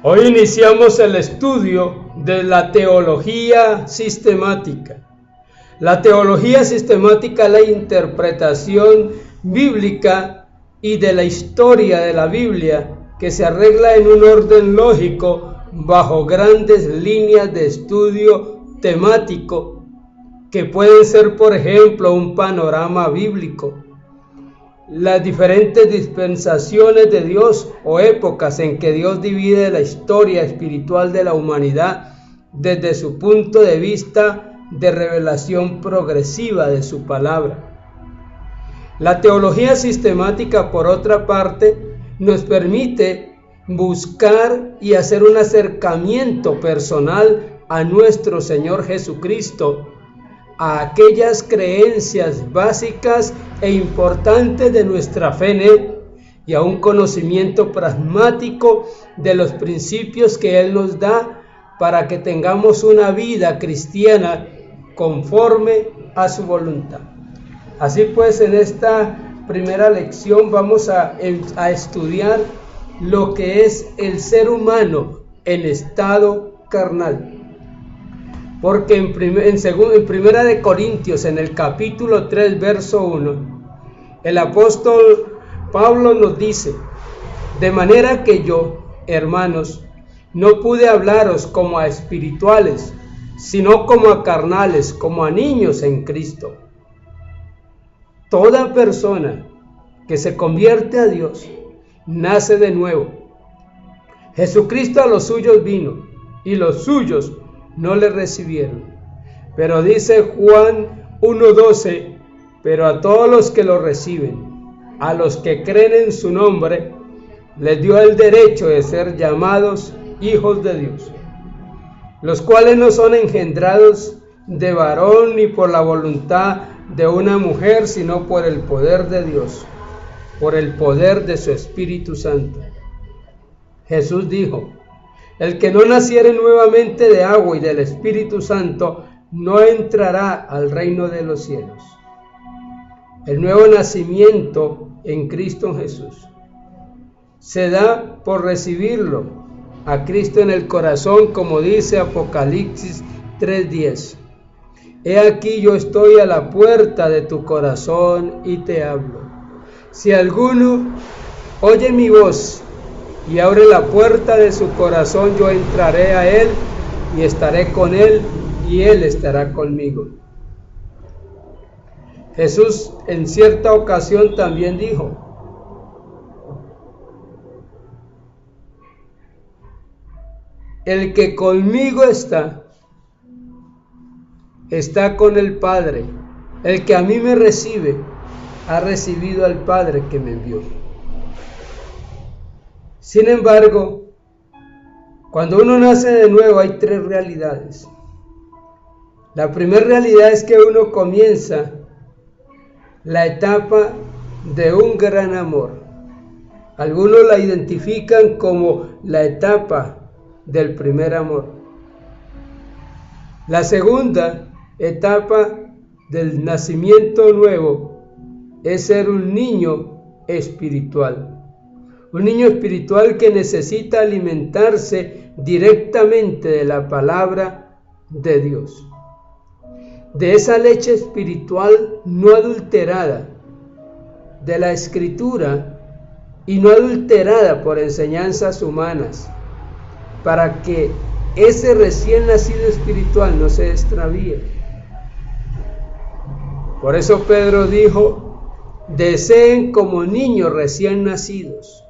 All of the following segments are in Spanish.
Hoy iniciamos el estudio de la teología sistemática. La teología sistemática es la interpretación bíblica y de la historia de la Biblia que se arregla en un orden lógico bajo grandes líneas de estudio temático que pueden ser, por ejemplo, un panorama bíblico, las diferentes dispensaciones de Dios o épocas en que Dios divide la historia espiritual de la humanidad desde su punto de vista de revelación progresiva de su palabra. La teología sistemática, por otra parte, nos permite buscar y hacer un acercamiento personal a nuestro Señor Jesucristo, a aquellas creencias básicas e importantes de nuestra fe en Él y a un conocimiento pragmático de los principios que Él nos da para que tengamos una vida cristiana conforme a su voluntad. Así pues, en esta primera lección vamos a estudiar lo que es el ser humano en estado carnal. Porque en Primera de Corintios, en el capítulo 3, verso 1, el apóstol Pablo nos dice: de manera que yo, hermanos, no pude hablaros como a espirituales, sino como a carnales, como a niños en Cristo. Toda persona que se convierte a Dios nace de nuevo. Jesucristo a los suyos vino, y los suyos no le recibieron. Pero dice Juan 1:12, pero a todos los que lo reciben, a los que creen en su nombre, les dio el derecho de ser llamados hijos de Dios, los cuales no son engendrados de varón ni por la voluntad de una mujer, sino por el poder de Dios, por el poder de su Espíritu Santo. Jesús dijo: el que no naciere nuevamente de agua y del Espíritu Santo no entrará al reino de los cielos. El nuevo nacimiento en Cristo Jesús se da por recibirlo a Cristo en el corazón, como dice Apocalipsis 3:10. He aquí yo estoy a la puerta de tu corazón y te hablo. Si alguno oye mi voz y abre la puerta de su corazón, yo entraré a él y estaré con él y él estará conmigo. Jesús en cierta ocasión también dijo: el que conmigo está con el Padre. El que a mí me recibe, ha recibido al Padre que me envió. Sin embargo, cuando uno nace de nuevo hay tres realidades. La primera realidad es que uno comienza la etapa de un gran amor. Algunos la identifican como la etapa del primer amor. La segunda etapa del nacimiento nuevo es ser un niño espiritual. Un niño espiritual que necesita alimentarse directamente de la palabra de Dios. De esa leche espiritual no adulterada, de la Escritura, y no adulterada por enseñanzas humanas, para que ese recién nacido espiritual no se extravíe. Por eso Pedro dijo: deseen como niños recién nacidos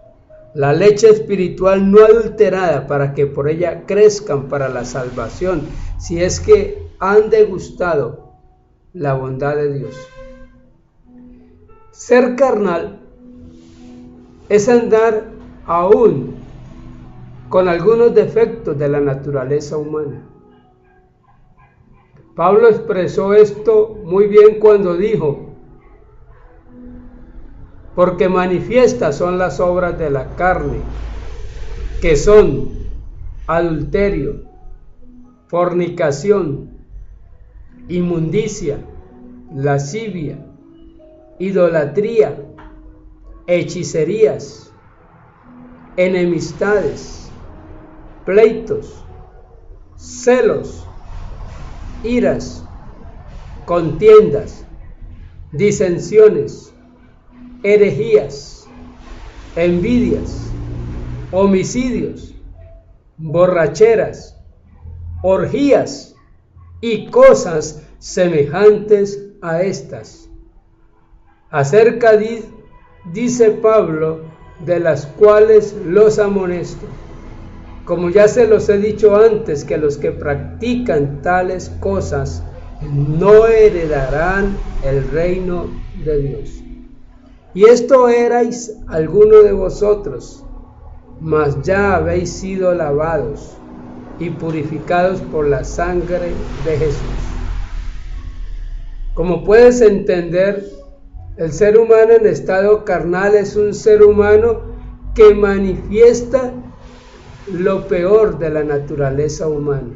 la leche espiritual no adulterada, para que por ella crezcan para la salvación, si es que han degustado la bondad de Dios. Ser carnal es andar aún con algunos defectos de la naturaleza humana. Pablo expresó esto muy bien cuando dijo: porque manifiestas son las obras de la carne, que son adulterio, fornicación, inmundicia, lascivia, idolatría, hechicerías, enemistades, pleitos, celos, iras, contiendas, disensiones, herejías, envidias, homicidios, borracheras, orgías y cosas semejantes a estas. Acerca dice Pablo, de las cuales los amonesto, como ya se los he dicho antes, que los que practican tales cosas no heredarán el reino de Dios. Y esto erais alguno de vosotros, mas ya habéis sido lavados y purificados por la sangre de Jesús. Como puedes entender, el ser humano en estado carnal es un ser humano que manifiesta lo peor de la naturaleza humana.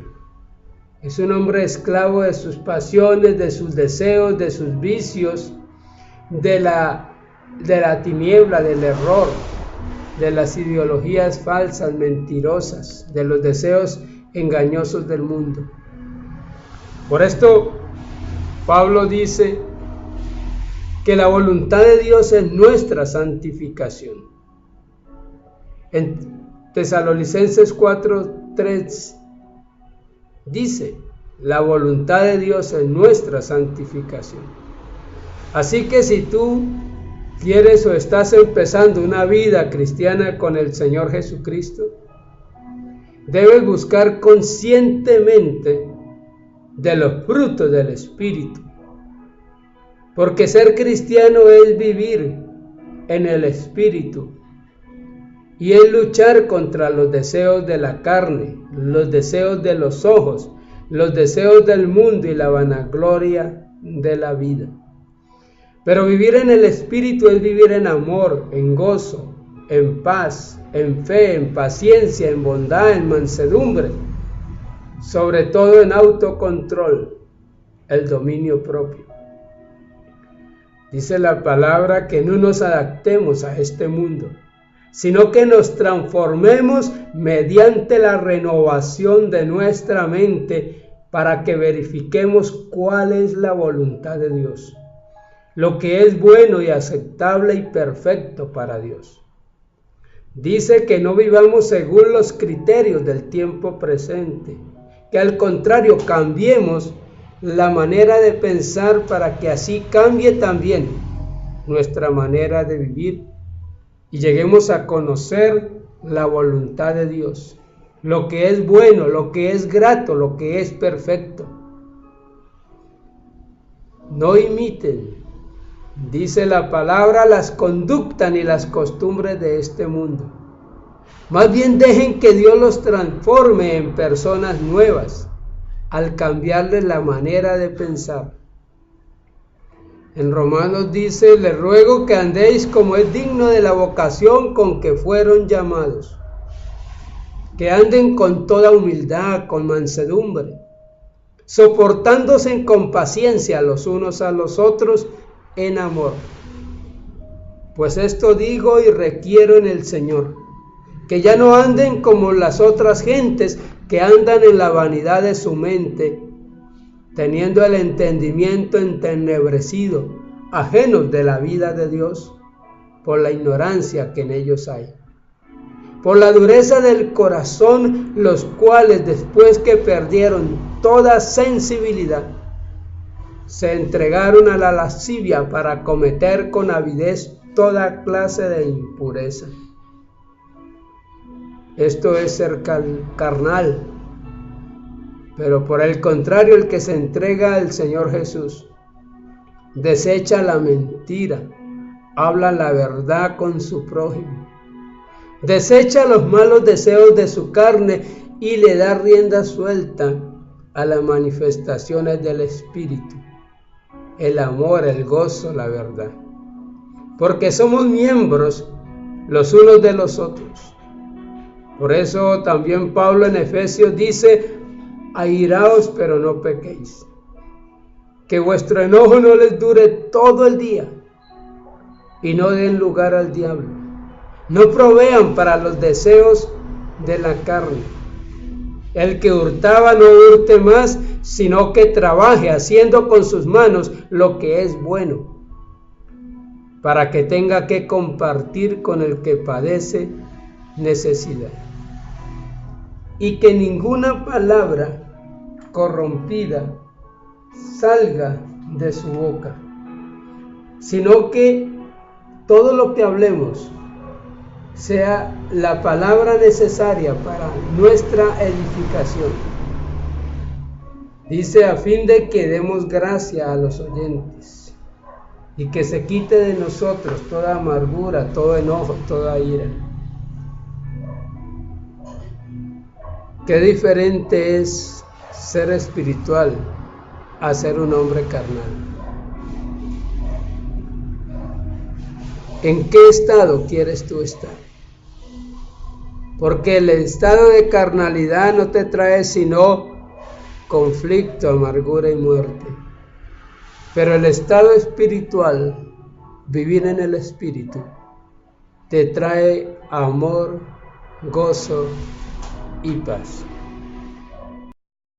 Es un hombre esclavo de sus pasiones, de sus deseos, de sus vicios, de la tiniebla, del error, de las ideologías falsas, mentirosas, de los deseos engañosos del mundo. Por esto, Pablo dice que la voluntad de Dios es nuestra santificación. En Tesalonicenses 4:3 dice, la voluntad de Dios es nuestra santificación. Así que si tú quieres o estás empezando una vida cristiana con el Señor Jesucristo, debes buscar conscientemente de los frutos del Espíritu. Porque ser cristiano es vivir en el Espíritu y es luchar contra los deseos de la carne, los deseos de los ojos, los deseos del mundo y la vanagloria de la vida. Pero vivir en el Espíritu es vivir en amor, en gozo, en paz, en fe, en paciencia, en bondad, en mansedumbre, sobre todo en autocontrol, el dominio propio. Dice la palabra que no nos adaptemos a este mundo, sino que nos transformemos mediante la renovación de nuestra mente para que verifiquemos cuál es la voluntad de Dios, lo que es bueno y aceptable y perfecto para Dios. Dice que no vivamos según los criterios del tiempo presente, que al contrario cambiemos la manera de pensar para que así cambie también nuestra manera de vivir y lleguemos a conocer la voluntad de Dios, lo que es bueno, lo que es grato, lo que es perfecto. No imiten, dice la palabra, las conductas ni las costumbres de este mundo. Más bien dejen que Dios los transforme en personas nuevas al cambiarles la manera de pensar. En Romanos dice, les ruego que andéis como es digno de la vocación con que fueron llamados, que anden con toda humildad, con mansedumbre, soportándose con paciencia los unos a los otros en amor. Pues esto digo y requiero en el Señor, que ya no anden como las otras gentes que andan en la vanidad de su mente, teniendo el entendimiento entenebrecido, ajenos de la vida de Dios, por la ignorancia que en ellos hay, por la dureza del corazón, los cuales después que perdieron toda sensibilidad, se entregaron a la lascivia para cometer con avidez toda clase de impureza. Esto es ser carnal, pero por el contrario, el que se entrega al Señor Jesús desecha la mentira, habla la verdad con su prójimo, desecha los malos deseos de su carne y le da rienda suelta a las manifestaciones del Espíritu, el amor, el gozo, la verdad, porque somos miembros los unos de los otros. Por eso también Pablo en Efesios dice, airaos pero no pequéis, que vuestro enojo no les dure todo el día y no den lugar al diablo. No provean para los deseos de la carne, El que hurtaba no hurte más, sino que trabaje haciendo con sus manos lo que es bueno, para que tenga que compartir con el que padece necesidad. Y que ninguna palabra corrompida salga de su boca, sino que todo lo que hablemos sea la palabra necesaria para nuestra edificación. Dice, a fin de que demos gracia a los oyentes y que se quite de nosotros toda amargura, todo enojo, toda ira. Qué diferente es ser espiritual a ser un hombre carnal. ¿En qué estado quieres tú estar? Porque el estado de carnalidad no te trae sino conflicto, amargura y muerte. Pero el estado espiritual, vivir en el espíritu, te trae amor, gozo y paz.